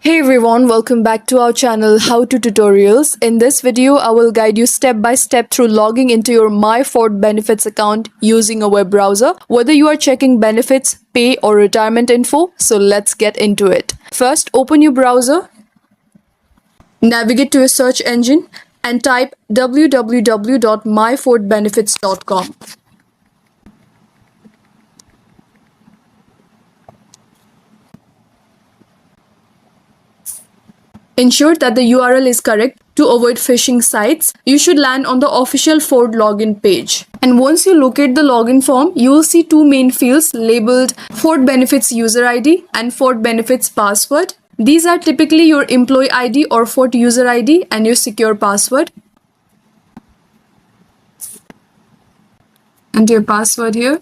Hey everyone, welcome back to our channel How to Tutorials. In this video, I will guide you step by step through logging into your MyFordBenefits account using a web browser, whether you are checking benefits, pay or retirement info. So let's get into it. First, open your browser, navigate to a search engine and type www.myfordbenefits.com. Ensure that the URL is correct to avoid phishing sites. You should land on the official Ford login page. And once you locate the login form, you will see two main fields labeled Ford Benefits User ID and Ford Benefits Password. These are typically your employee ID or Ford user ID and your secure password. Enter your password here.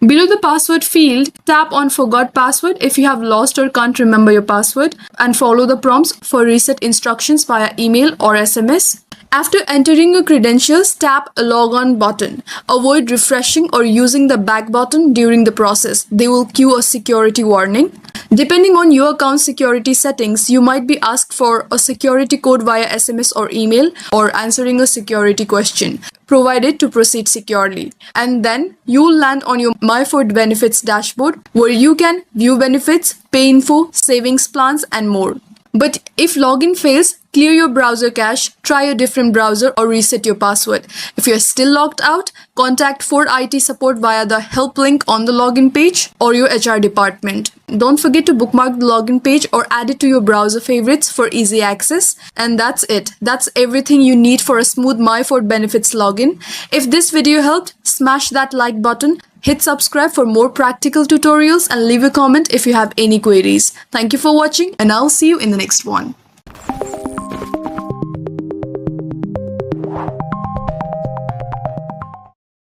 Below the password field, tap on Forgot Password if you have lost or can't remember your password, and follow the prompts for reset instructions via email or SMS. After entering your credentials, tap a Log On button. Avoid refreshing or using the back button during the process. They will cue a security warning. Depending on your account security settings, you might be asked for a security code via SMS or email, or answering a security question provided to proceed securely. And then you'll land on your MyFordBenefits dashboard where you can view benefits, pay info, savings plans and more. But if login fails, clear your browser cache, try a different browser or reset your password. If you're still logged out, contact Ford IT support via the help link on the login page or your HR department. Don't forget to bookmark the login page or add it to your browser favorites for easy access. And that's it. That's everything you need for a smooth MyFordBenefits login. If this video helped, smash that like button. Hit subscribe for more practical tutorials and leave a comment if you have any queries. Thank you for watching and I'll see you in the next one.